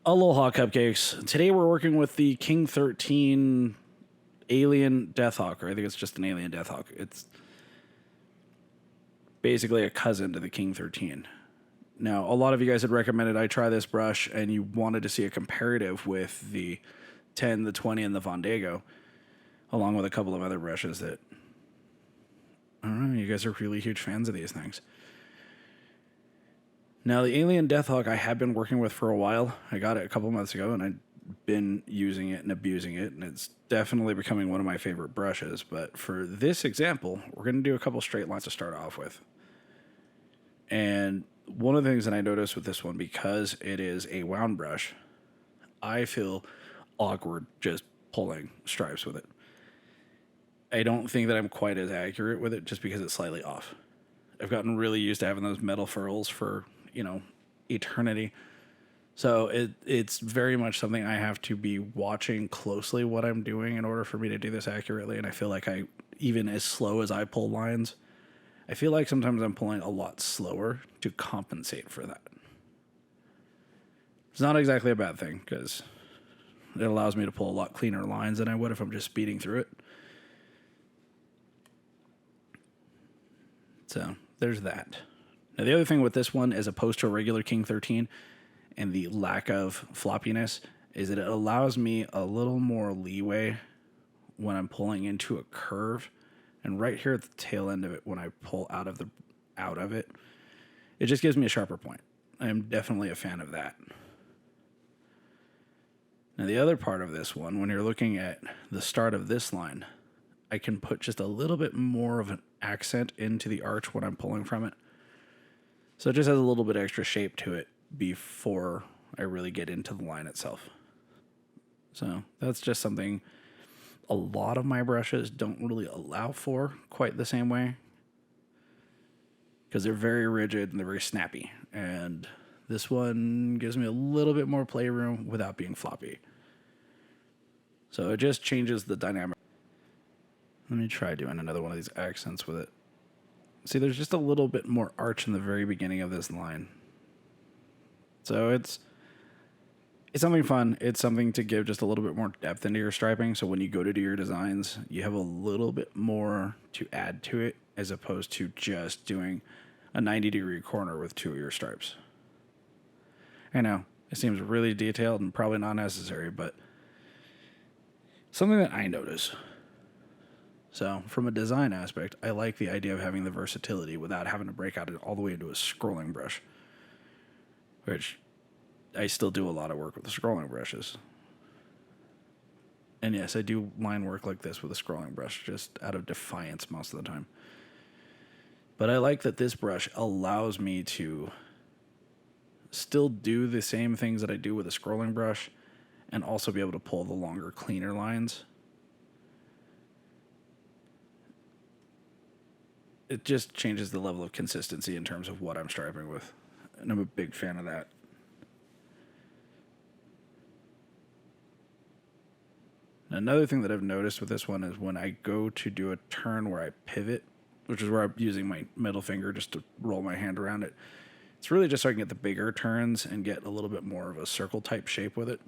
Aloha Cupcakes. Today we're working with the King 13 Alien Deathhawk, or I think it's just an Alien Deathhawk. It's basically a cousin to the King 13. Now, a lot of you guys had recommended I try this brush, and you wanted to see a comparative with the 10, the 20, and the Vondego, along with a couple of other brushes that, I don't know, you guys are really huge fans of these things. Now, the Alien Deathhawk I have been working with for a while. I got it a couple months ago, and I've been using it and abusing it, and it's definitely becoming one of my favorite brushes. But for this example, we're going to do a couple straight lines to start off with. And one of the things that I noticed with this one, because it is a wound brush, I feel awkward just pulling stripes with it. I don't think that I'm quite as accurate with it just because it's slightly off. I've gotten really used to having those metal furls for, eternity. So it's very much something I have to be watching closely what I'm doing in order for me to do this accurately. And I feel like even as slow as I pull lines, I feel like sometimes I'm pulling a lot slower to compensate for that. It's not exactly a bad thing because it allows me to pull a lot cleaner lines than I would if I'm just speeding through it. So there's that. Now, the other thing with this one, as opposed to a regular King 13 and the lack of floppiness, is that it allows me a little more leeway when I'm pulling into a curve. And right here at the tail end of it, when I pull out of it, it just gives me a sharper point. I am definitely a fan of that. Now, the other part of this one, when you're looking at the start of this line, I can put just a little bit more of an accent into the arch when I'm pulling from it. So it just has a little bit extra shape to it before I really get into the line itself. So that's just something a lot of my brushes don't really allow for quite the same way, because they're very rigid and they're very snappy. And this one gives me a little bit more playroom without being floppy. So it just changes the dynamic. Let me try doing another one of these accents with it. See, there's just a little bit more arch in the very beginning of this line. So it's something fun. It's something to give just a little bit more depth into your striping. So when you go to do your designs, you have a little bit more to add to it as opposed to just doing a 90-degree corner with two of your stripes. I know, it seems really detailed and probably not necessary, but something that I notice. So from a design aspect, I like the idea of having the versatility without having to break out all the way into a scrolling brush, which I still do a lot of work with the scrolling brushes. And yes, I do line work like this with a scrolling brush, just out of defiance most of the time. But I like that this brush allows me to still do the same things that I do with a scrolling brush and also be able to pull the longer, cleaner lines. It just changes the level of consistency in terms of what I'm striping with. And I'm a big fan of that. Another thing that I've noticed with this one is when I go to do a turn where I pivot, which is where I'm using my middle finger just to roll my hand around it, it's really just so I can get the bigger turns and get a little bit more of a circle type shape with it.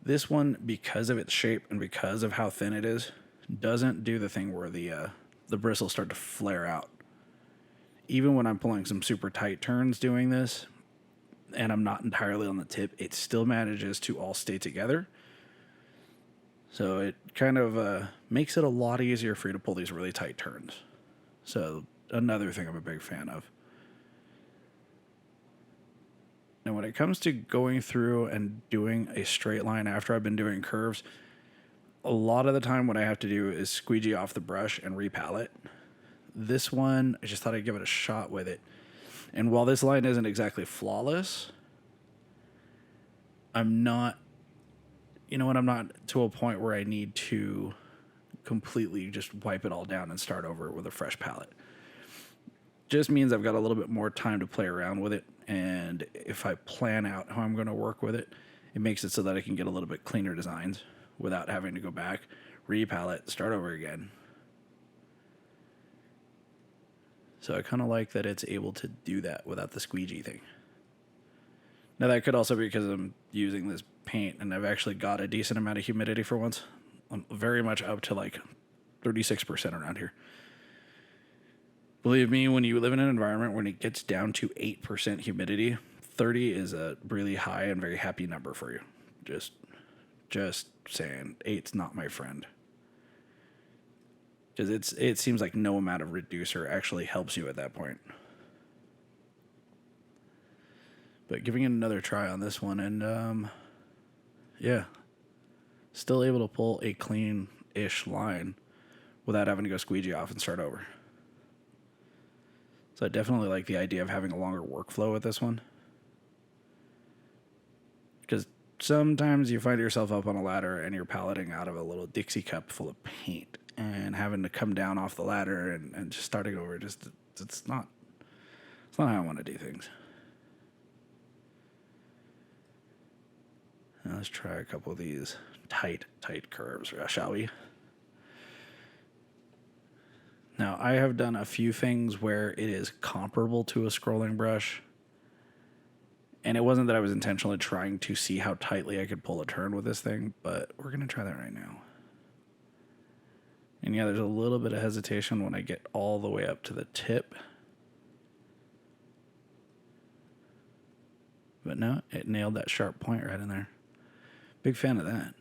This one, because of its shape and because of how thin it is, doesn't do the thing where the bristles start to flare out. Even when I'm pulling some super tight turns doing this, and I'm not entirely on the tip, it still manages to all stay together. So it kind of makes it a lot easier for you to pull these really tight turns. So another thing I'm a big fan of. Now when it comes to going through and doing a straight line after I've been doing curves, a lot of the time what I have to do is squeegee off the brush and repalette. This one, I just thought I'd give it a shot with it. And while this line isn't exactly flawless, I'm not to a point where I need to completely just wipe it all down and start over with a fresh palette. Just means I've got a little bit more time to play around with it. And if I plan out how I'm going to work with it, it makes it so that I can get a little bit cleaner designs without having to go back, repalette, start over again. So I kind of like that it's able to do that without the squeegee thing. Now, that could also be because I'm using this paint and I've actually got a decent amount of humidity for once. I'm very much up to like 36% around here. Believe me, when you live in an environment when it gets down to 8% humidity, 30 is a really high and very happy number for you. Just saying, 8's not my friend. Because it seems like no amount of reducer actually helps you at that point. But giving it another try on this one, and yeah, still able to pull a clean-ish line without having to go squeegee off and start over. So I definitely like the idea of having a longer workflow with this one. Because sometimes you find yourself up on a ladder and you're paletting out of a little Dixie cup full of paint and having to come down off the ladder and just starting over. It's not how I want to do things. Now let's try a couple of these tight curves, shall we? Now, I have done a few things where it is comparable to a scrolling brush. And it wasn't that I was intentionally trying to see how tightly I could pull a turn with this thing, but we're going to try that right now. And yeah, there's a little bit of hesitation when I get all the way up to the tip. But no, it nailed that sharp point right in there. Big fan of that.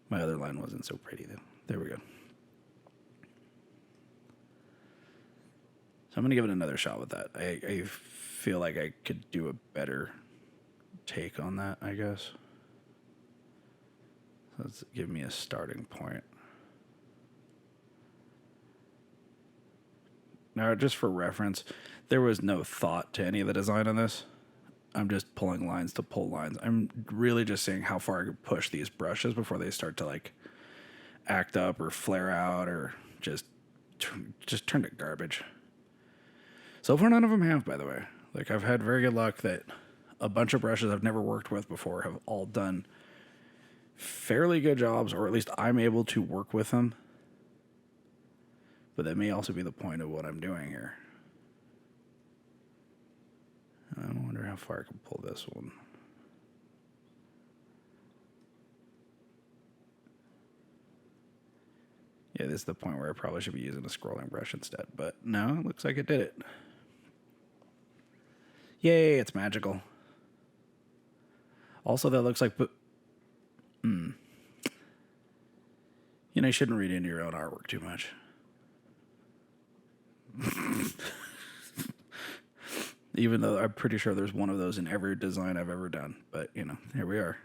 My other line wasn't so pretty, though. There we go. So I'm going to give it another shot with that. I feel like I could do a better take on that, I guess. So let's give me a starting point. Now, just for reference, there was no thought to any of the design on this. I'm just pulling lines to pull lines. I'm really just seeing how far I could push these brushes before they start to like act up or flare out or just turn to garbage. So far, none of them have, by the way. Like, I've had very good luck that a bunch of brushes I've never worked with before have all done fairly good jobs, or at least I'm able to work with them. But that may also be the point of what I'm doing here. I wonder how far I can pull this one. Yeah, this is the point where I probably should be using a scrolling brush instead. But no, it looks like it did it. Yay, it's magical. Also, that looks like... You know, you shouldn't read into your own artwork too much. Even though I'm pretty sure there's one of those in every design I've ever done. But, you know, here we are.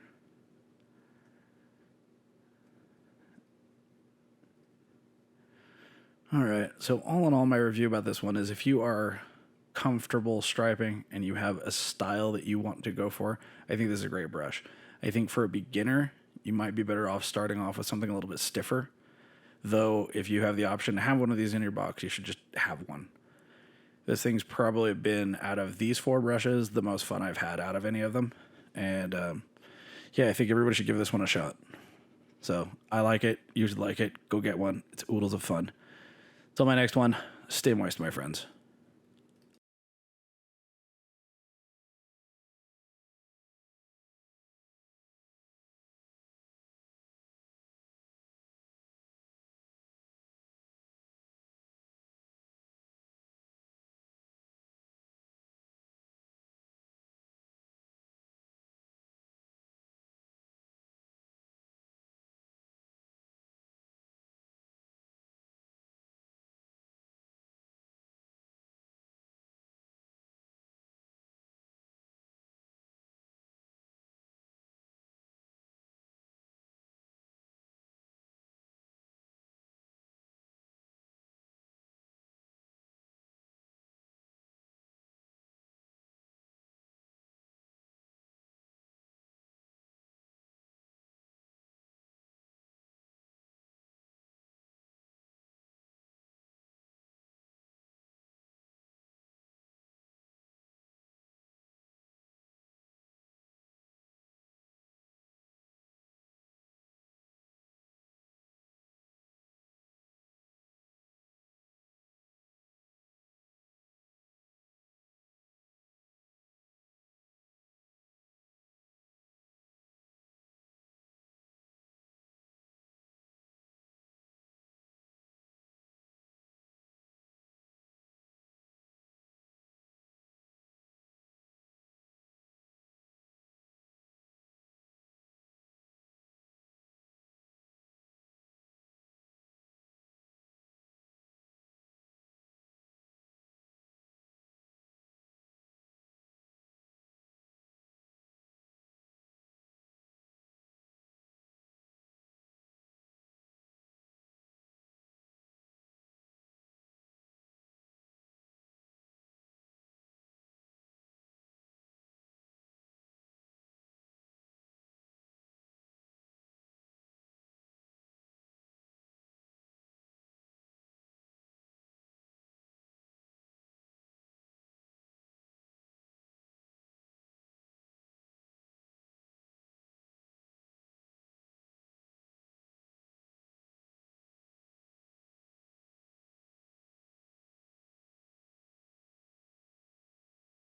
All right, so all in all, my review about this one is if you are comfortable striping and you have a style that you want to go for, I think this is a great brush. I think for a beginner, you might be better off starting off with something a little bit stiffer. Though, if you have the option to have one of these in your box, you should just have one. This thing's probably been, out of these 4 brushes, the most fun I've had out of any of them. And, yeah, I think everybody should give this one a shot. So, I like it. You should like it. Go get one. It's oodles of fun. Till my next one, stay moist, my friends.